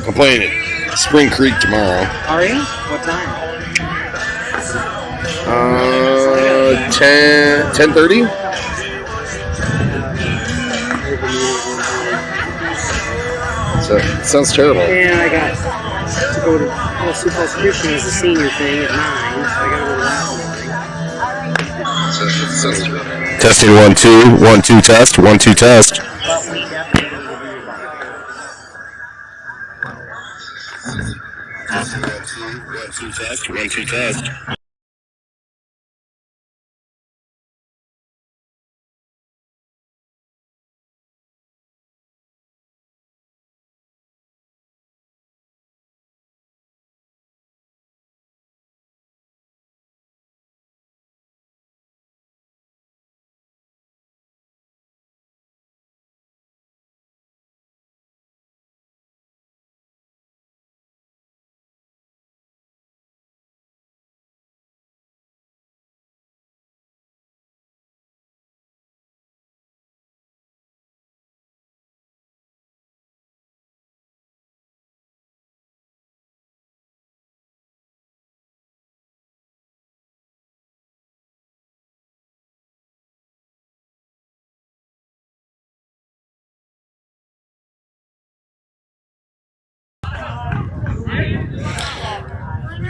I'm playing at Spring Creek tomorrow. Are you? What time? 10:30. So it sounds terrible. Yeah, I got to go to Sioux Falls Christian as a senior thing at 9, so I got to go to that morning. Testing 1 2 1 2 test 1 2 test. One, two, test.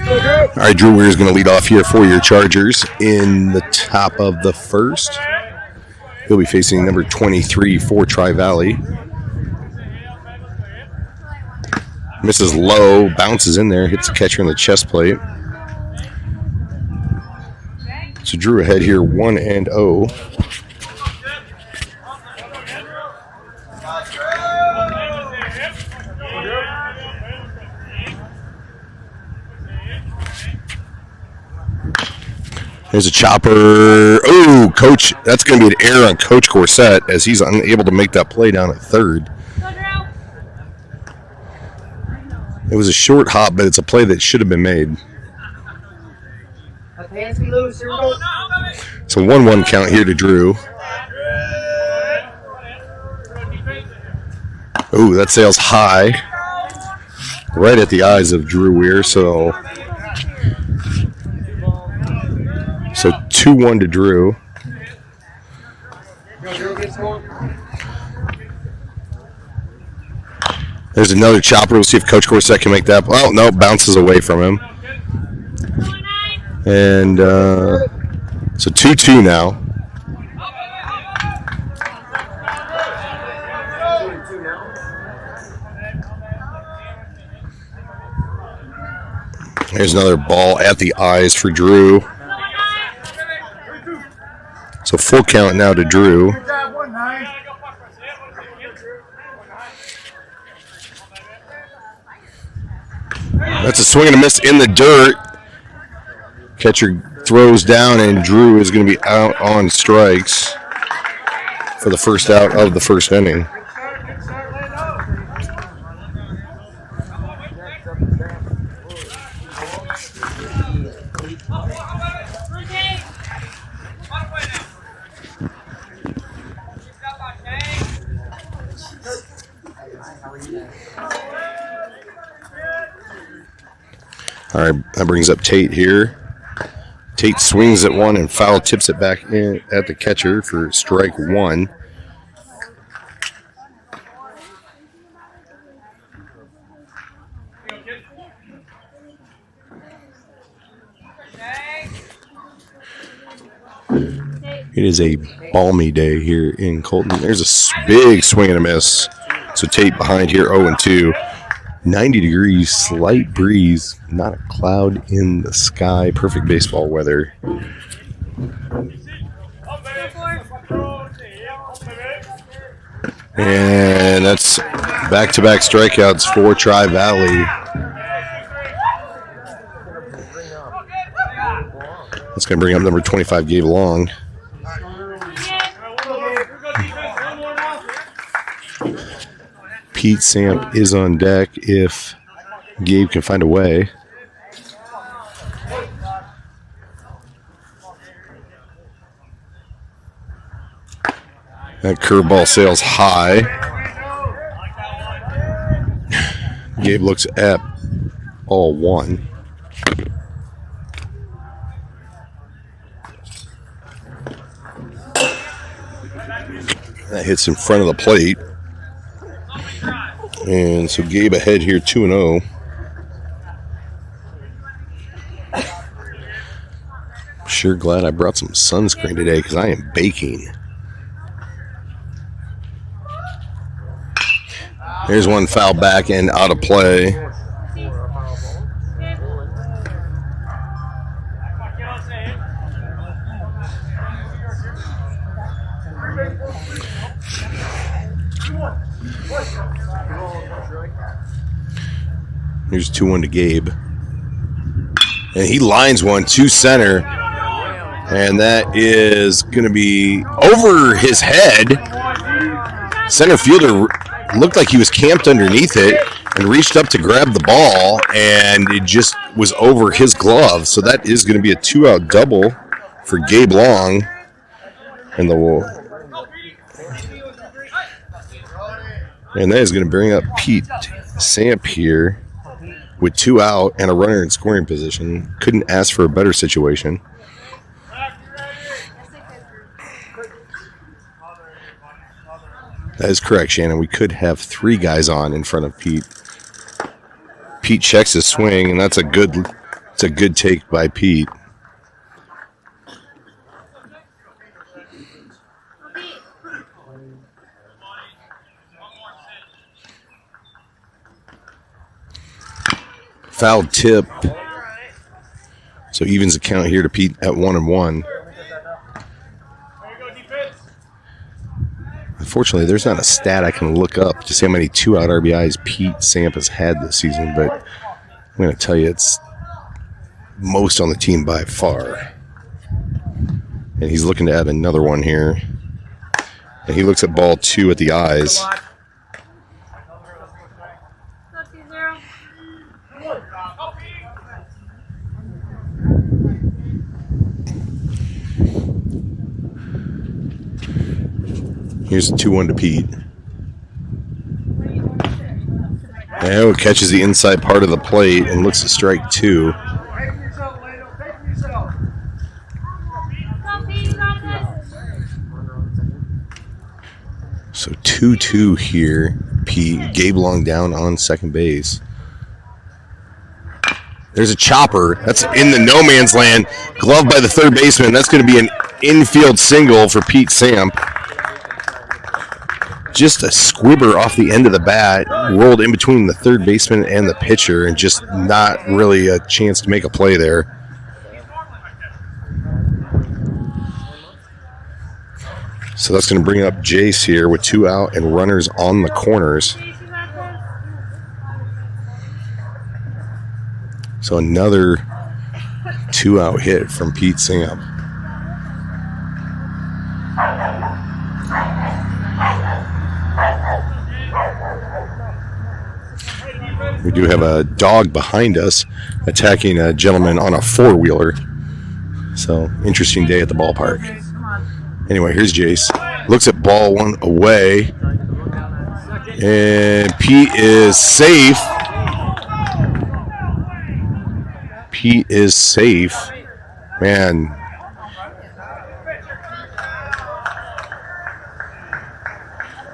All right, Drew Weir is going to lead off here for your Chargers in the top of the first. He'll be facing number 23 for Tri-Valley. Misses low, bounces in there, hits the catcher in the chest plate. So Drew ahead here 1-0. There's a chopper. Oh, Coach, that's going to be an error on Coach Corset as he's unable to make that play down at third. It was a short hop, but it's a play that should have been made. So 1-1 count here to Drew. Oh, that sails high. Right at the eyes of Drew Weir, so 2-1 to Drew. There's another chopper. We'll see if Coach Corset can make that. Oh, no, bounces away from him. And so 2-2 now. There's another ball at the eyes for Drew. So full count now to Drew. That's a swing and a miss in the dirt. Catcher throws down, and Drew is going to be out on strikes for the first out of the first inning. All right, that brings up Tate here. Tate swings at one and foul tips it back in at the catcher for strike one. It is a balmy day here in Colton. There's a big swing and a miss. So Tate behind here, 0-2. 90 degrees, slight breeze, not a cloud in the sky. Perfect baseball weather. And that's back-to-back strikeouts for Tri-Valley. That's going to bring up number 25, Gabe Long. Pete Samp is on deck if Gabe can find a way. That curveball sails high. Gabe looks at ball 1. That hits in front of the plate. And so Gabe ahead here 2-0. Sure glad I brought some sunscreen today because I am baking. Here's one foul back and out of play. Here's 2-1 to Gabe. And he lines one to center. And that is going to be over his head. Center fielder looked like he was camped underneath it and reached up to grab the ball, and it just was over his glove. So that is going to be a 2-out double for Gabe Long. And that is going to bring up Pete Samp here with 2 out and a runner in scoring position. Couldn't ask for a better situation. That is correct, Shannon. We could have 3 guys on in front of Pete. Pete checks his swing, and that's a good take by Pete. Foul tip. So evens the count here to Pete at 1-1. Unfortunately, there's not a stat I can look up to see how many 2-out RBIs Pete Samp has had this season, but I'm going to tell you it's most on the team by far. And he's looking to add another one here. And he looks at ball 2 at the eyes. Here's a 2-1 to Pete. And catches the inside part of the plate and looks to strike 2. So 2-2 here. Pete. Gabe Long down on second base. There's a chopper. That's in the no man's land. Gloved by the third baseman. That's going to be an infield single for Pete Samp. Just a squibber off the end of the bat, rolled in between the third baseman and the pitcher, and just not really a chance to make a play there. So that's going to bring up Jace here with 2 out and runners on the corners. So another 2-out hit from Pete Samp. We do have a dog behind us attacking a gentleman on a 4-wheeler. So, interesting day at the ballpark. Anyway, here's Jace. Looks at ball 1 away. And Pete is safe. Pete is safe. Man.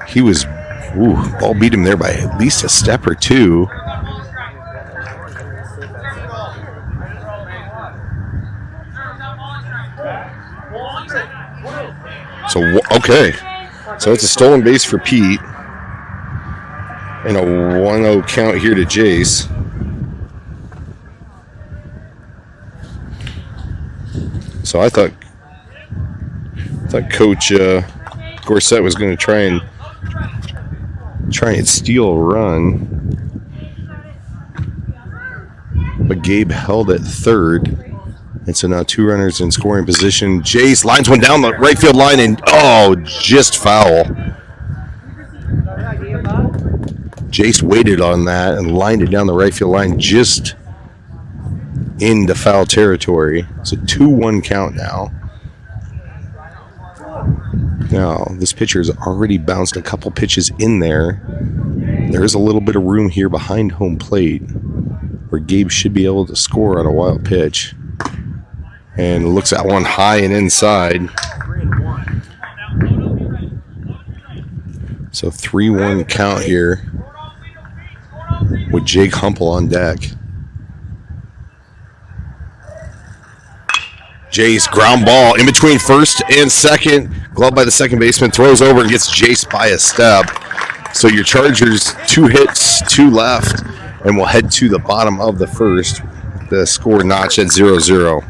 He was, ball beat him there by at least a step or 2. So, okay. So it's a stolen base for Pete. And a 1-0 count here to Jace. So I thought Coach Gorsett was going to try and steal a run. But Gabe held at third. And so now 2 runners in scoring position. Jace lines one down the right field line and, just foul. Jace waited on that and lined it down the right field line just into foul territory. It's a 2-1 count now. Now, this pitcher has already bounced a couple pitches in there. There's a little bit of room here behind home plate where Gabe should be able to score on a wild pitch. And looks at one high and inside. So 3-1 count here with Jake Humple on deck. Jace, ground ball in between first and second. Glove by the second baseman, throws over and gets Jace by a step. So your Chargers, 2 hits, 2 left, and will head to the bottom of the first. The score notched at 0-0.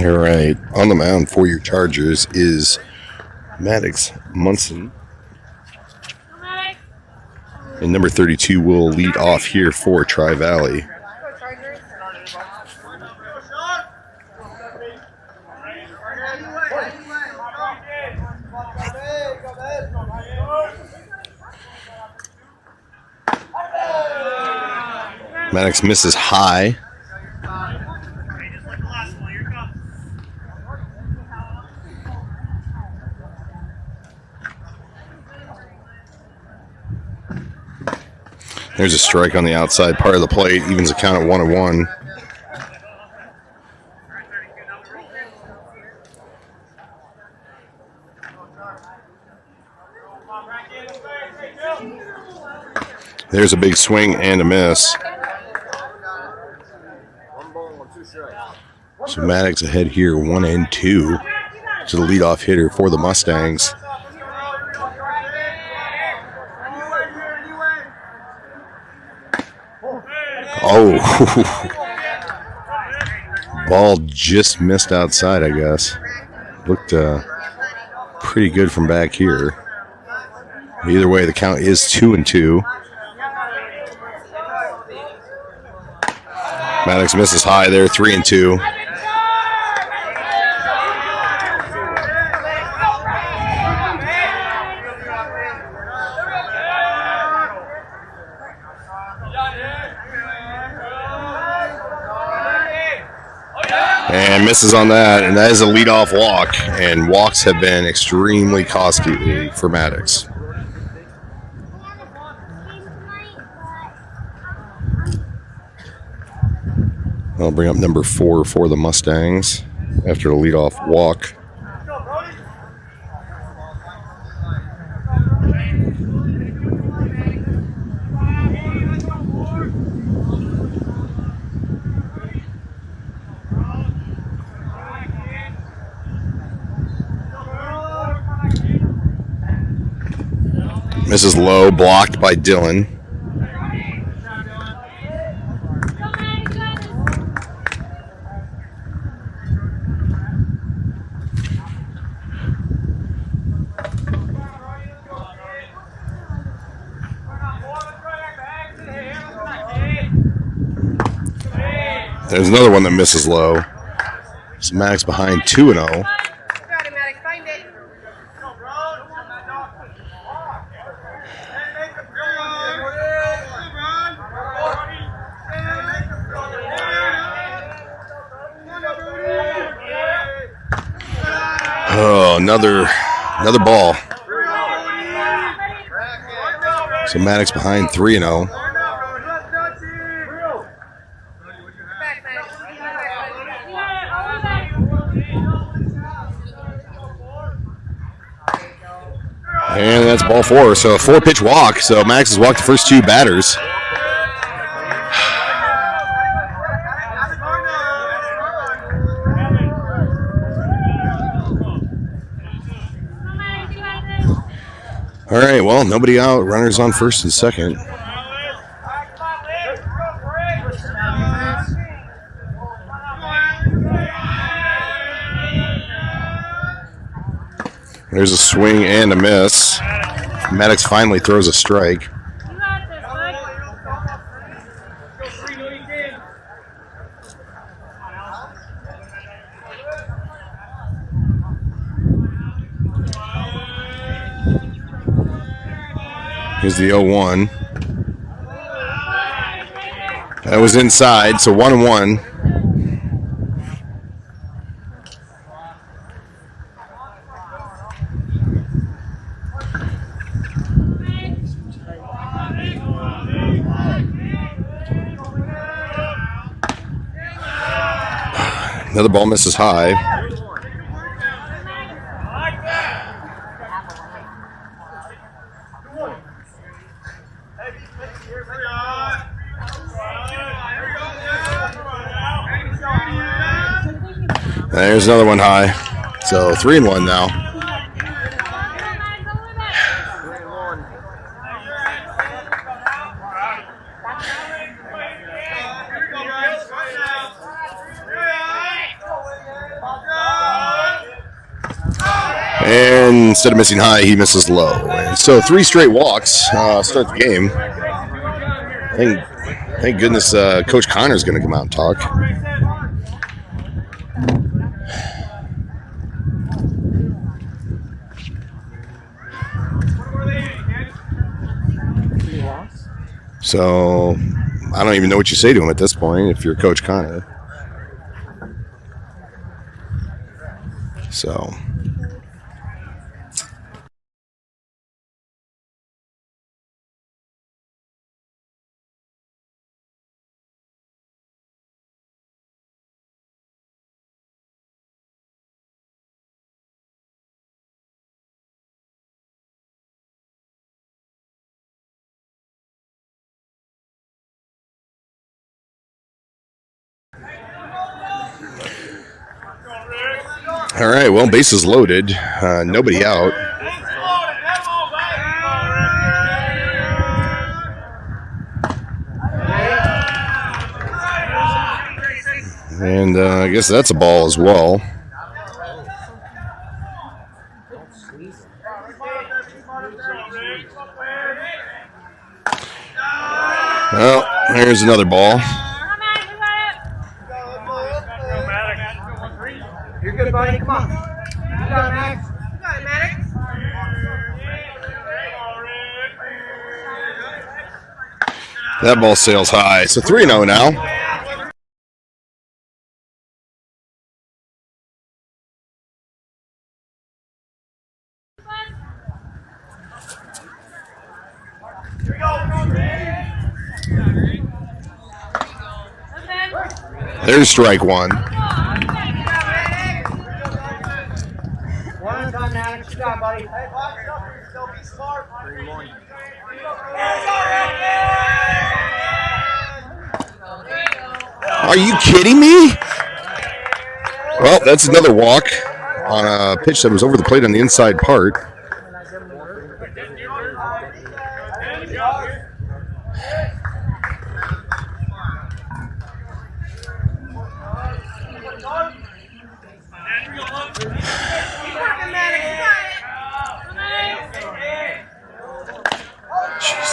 All right, on the mound for your Chargers is Maddox Munson. And number 32 will lead off here for Tri-Valley. Maddox misses high. There's a strike on the outside part of the plate, evens the count at 1-1. There's a big swing and a miss. So Maddox ahead here, 1-2 to the leadoff hitter for the Mustangs. Oh, ball just missed outside, I guess. Looked pretty good from back here. Either way, the count is 2-2. Maddox misses high there, 3-2. And misses on that, and that is a leadoff walk. And walks have been extremely costly for Maddox. I'll bring up number 4 for the Mustangs. after the leadoff walk. Misses low, blocked by Dylan. There's another one that misses low. So Maddox behind 2-0. Oh, another ball. So Maddox behind 3-0. And that's ball 4. So a 4-pitch walk. So Maddox has walked the first 2 batters. All right, well, nobody out. Runners on first and second. There's a swing and a miss. Maddox finally throws a strike. Here's the 0-1. That was inside, so 1-1. Another ball misses high. There's another one high. So 3-1 now. And instead of missing high, he misses low. And so 3 straight walks start the game. Thank goodness Coach Connor's going to come out and talk. So I don't even know what you say to him at this point if you're Coach Connor. So. All right, well, bases loaded. Nobody out. And I guess that's a ball as well. Well, here's another ball. You're good, buddy. Come on. You got it, Max. You got it, Maddox. That ball sails high. So 3-0 now. There's strike 1. One time, Alex. Good job, buddy. Are you kidding me? Well, that's another walk on a pitch that was over the plate on the inside part. Jeez.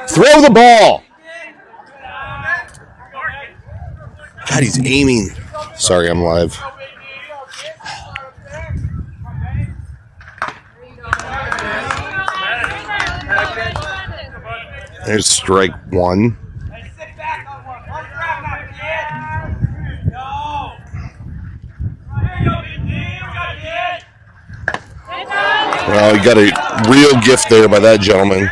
Throw the ball. God, he's aiming. Sorry, I'm live. There's strike one. Well, he got a real gift there by that gentleman.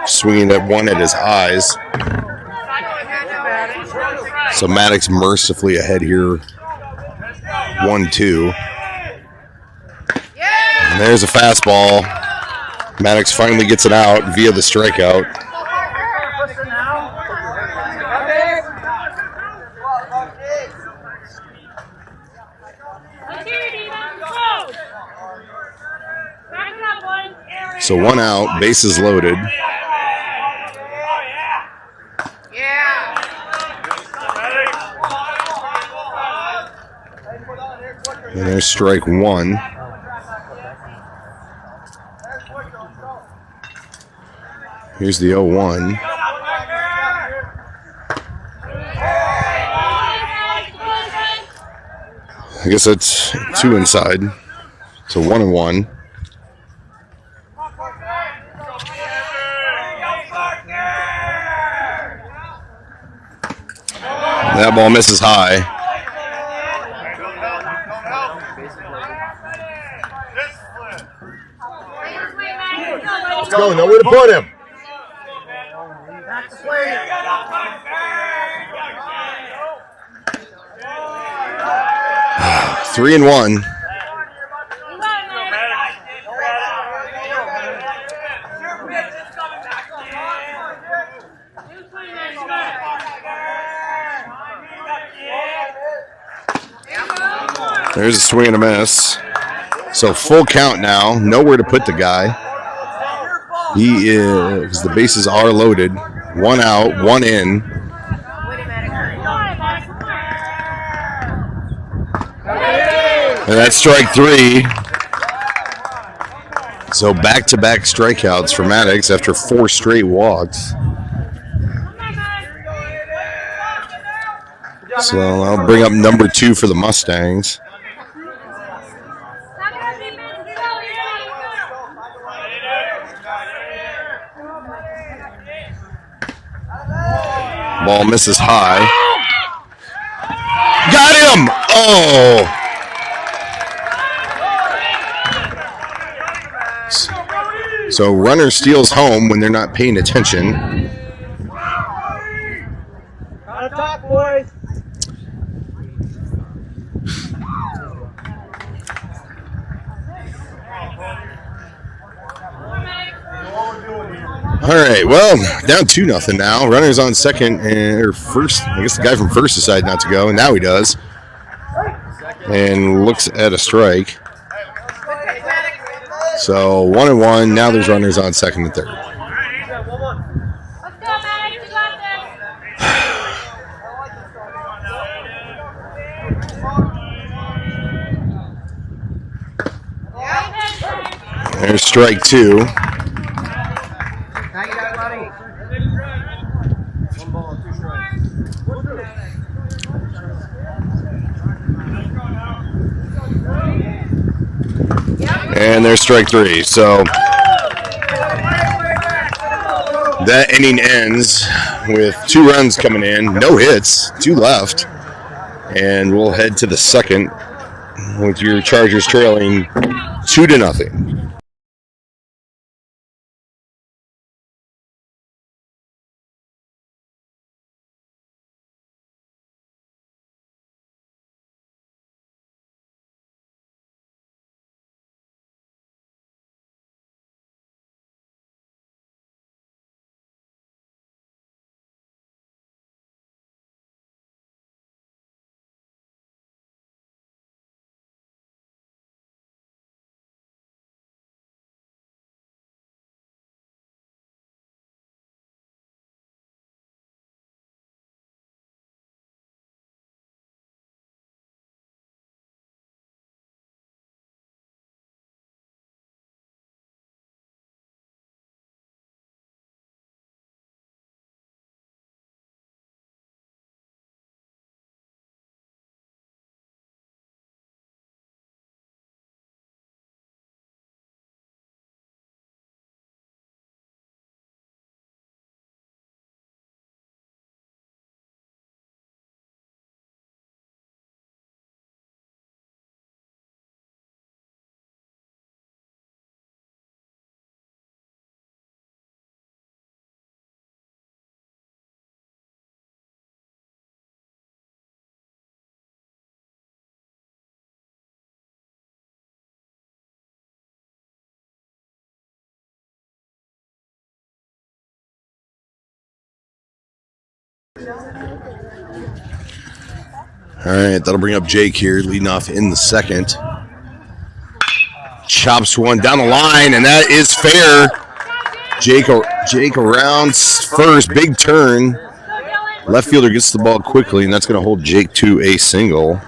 Swinging at one at his eyes. So Maddox mercifully ahead here. 1-2. And there's a fastball. Maddox finally gets it out via the strikeout. So one out, bases loaded. And there's strike one. Here's the 0-1. I guess that's two inside. So 1-1. That ball misses high. Let's go. Nowhere to put him. 3-1. There's a swing and a miss. So full count now. Nowhere to put the guy. He is. The bases are loaded. One out, one in. And that's strike three. So back-to-back strikeouts for Maddox after 4 straight walks. So I'll bring up number 2 for the Mustangs. Ball misses high. Got him! Oh! So runner steals home when they're not paying attention. On top, boys. All right, well, down 2-0 now. Runners on second or first. I guess the guy from first decided not to go, and now he does. And looks at a strike. So 1-1. Now there's runners on second and third. There's strike 2. And there's strike 3. So that inning ends with 2 runs coming in, no hits, 2 left. And we'll head to the second with your Chargers trailing 2-0. All right, that'll bring up Jake here, leading off in the second. Chops one down the line, and that is fair. Jake around first, big turn. Left fielder gets the ball quickly, and that's going to hold Jake to a single.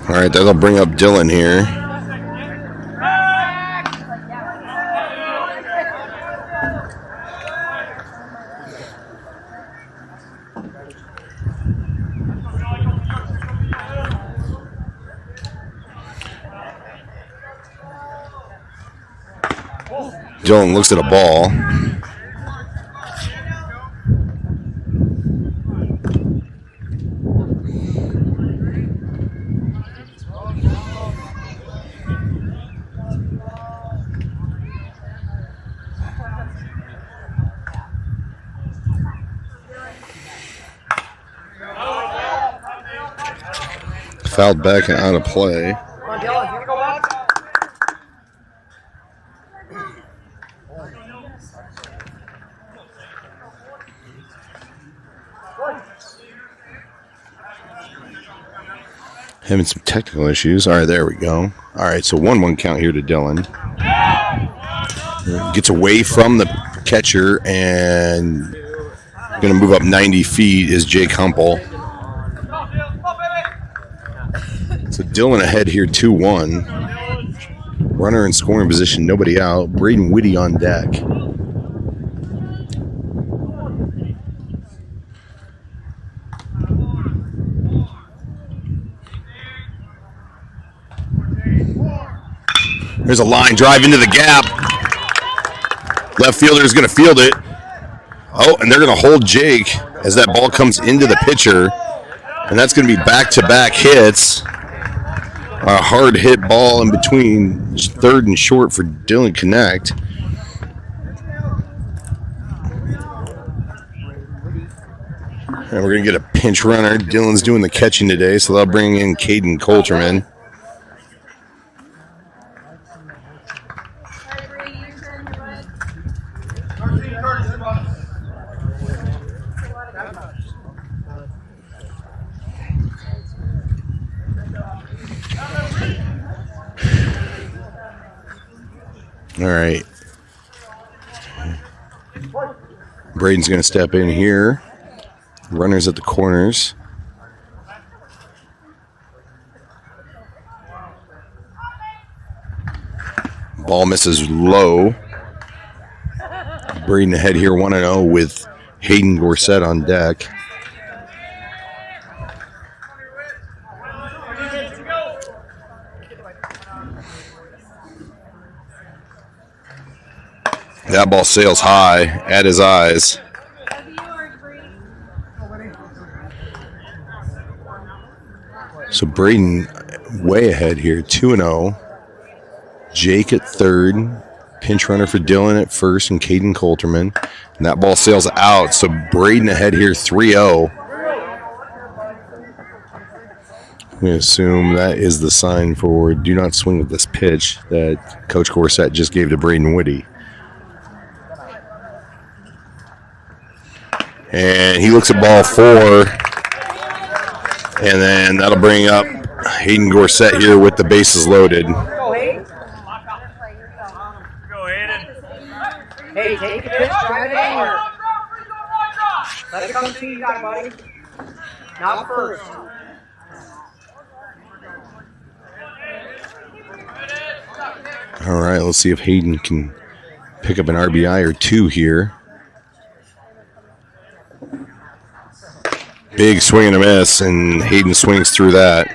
All right, that'll bring up Dylan here. Dylan looks at a ball. Fouled back and out of play. Come on, Dylan, here we go, bud. Having some technical issues. All right, there we go. All right, so 1-1 count here to Dylan. Gets away from the catcher and going to move up 90 feet is Jake Humpel. So Dylan ahead here 2-1. Runner in scoring position, nobody out. Braden Whitty on deck. There's a line drive into the gap. Left fielder is going to field it. Oh, and they're going to hold Jake as that ball comes into the pitcher. And that's going to be back-to-back hits. A hard hit ball in between third and short for Dylan Connect. And we're going to get a pinch runner. Dylan's doing the catching today, so they'll bring in Caden Coulterman. All right. Braden's going to step in here. Runners at the corners. Ball misses low. Braden ahead here 1-0 with Hayden Gorsett on deck. That ball sails high at his eyes. So Braden way ahead here, 2-0. Jake at third. Pinch runner for Dylan at first and Caden Coulterman. And that ball sails out. So Braden ahead here, 3-0. We assume that is the sign for do not swing with this pitch that Coach Gorsett just gave to Braden Whitty. And he looks at ball 4. And then that'll bring up Hayden Gorsett here with the bases loaded. Go, Hayden. Hey, take a pitch, try it anywhere. Let it come to you, buddy. Not first. All right, let's see if Hayden can pick up an RBI or two here. Big swing and a miss, and Hayden swings through that.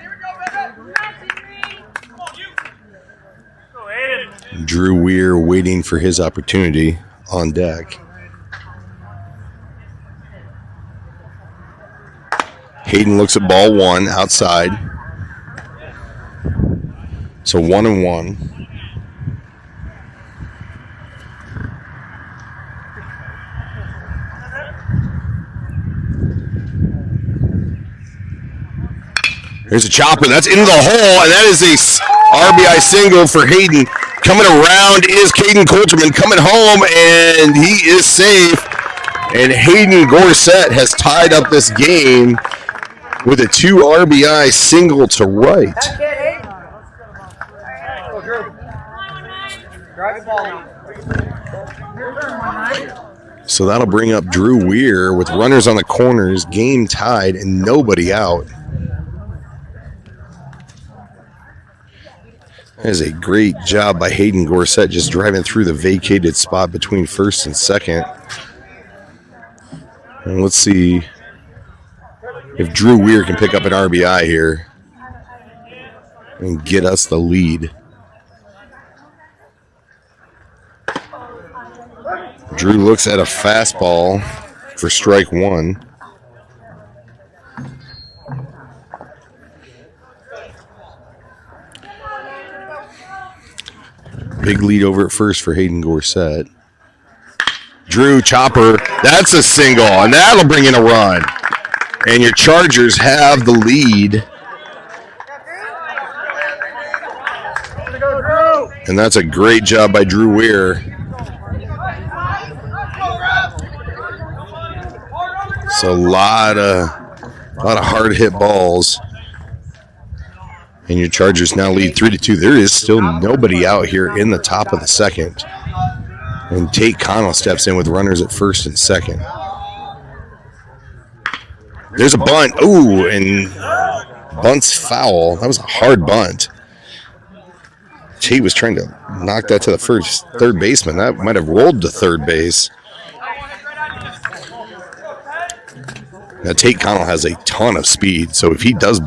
Drew Weir waiting for his opportunity on deck. Hayden looks at ball 1 outside. So 1-1. There's a chopper. That's into the hole, and that is a RBI single for Hayden. Coming around is Caden Coulterman coming home, and he is safe. And Hayden Gorsett has tied up this game with a 2 RBI single to right. So that'll bring up Drew Weir with runners on the corners, game tied, and nobody out. That is a great job by Hayden Gorsett, just driving through the vacated spot between first and second. And let's see if Drew Weir can pick up an RBI here and get us the lead. Drew looks at a fastball for strike 1. Big lead over at first for Hayden Gorsett. Drew chopper, that's a single, and that'll bring in a run. And your Chargers have the lead. And that's a great job by Drew Weir. So a lot of hard hit balls. And your Chargers now lead 3-2. There is still nobody out here in the top of the second. And Tate Connell steps in with runners at first and second. There's a bunt. Ooh, and bunt's foul. That was a hard bunt. Tate was trying to knock that to the third baseman. That might have rolled to third base. Now, Tate Connell has a ton of speed, so if he does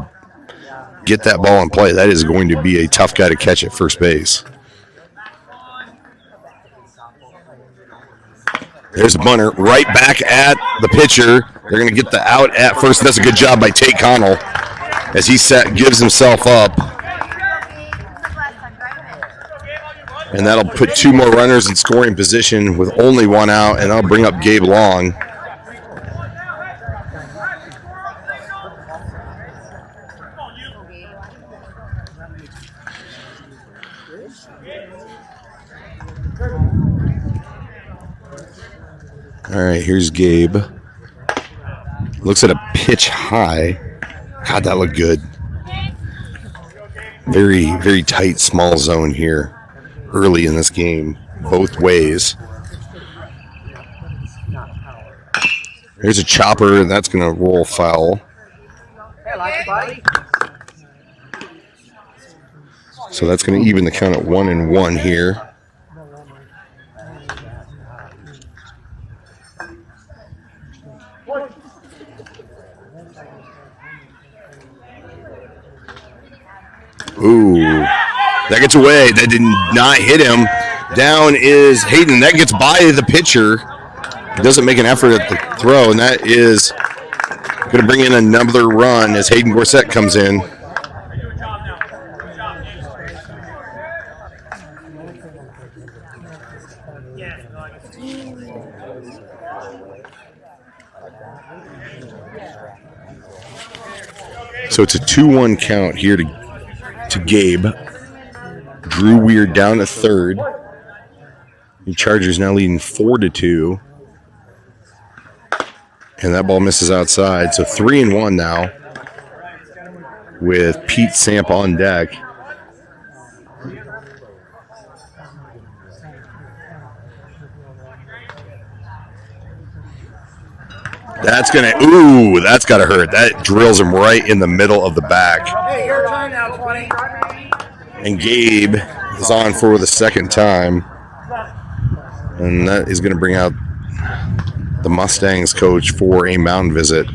get that ball in play, that is going to be a tough guy to catch at first base. There's a bunter right back at the pitcher. They're going to get the out at first. That's a good job by Tate Connell as he gives himself up. And that'll put 2 more runners in scoring position with only 1 out, and that'll bring up Gabe Long. All right, here's Gabe. Looks at a pitch high. God, that looked good. Very, very tight, small zone here early in this game, both ways. There's a chopper, and that's going to roll foul. So that's going to even the count at 1-1 here. Ooh, that gets away. That did not hit him. Down is Hayden. That gets by the pitcher. He doesn't make an effort at the throw, and that is going to bring in another run as Hayden Gorsett comes in. So it's a 2-1 count here to Gabe. Drew Weir down to third. The Chargers now leading 4-2. And that ball misses outside. So 3-1 now with Pete Samp on deck. That's that's got to hurt. That drills him right in the middle of the back. Hey, your turn now, 20. And Gabe is on for the second time. And that is going to bring out the Mustangs coach for a mound visit.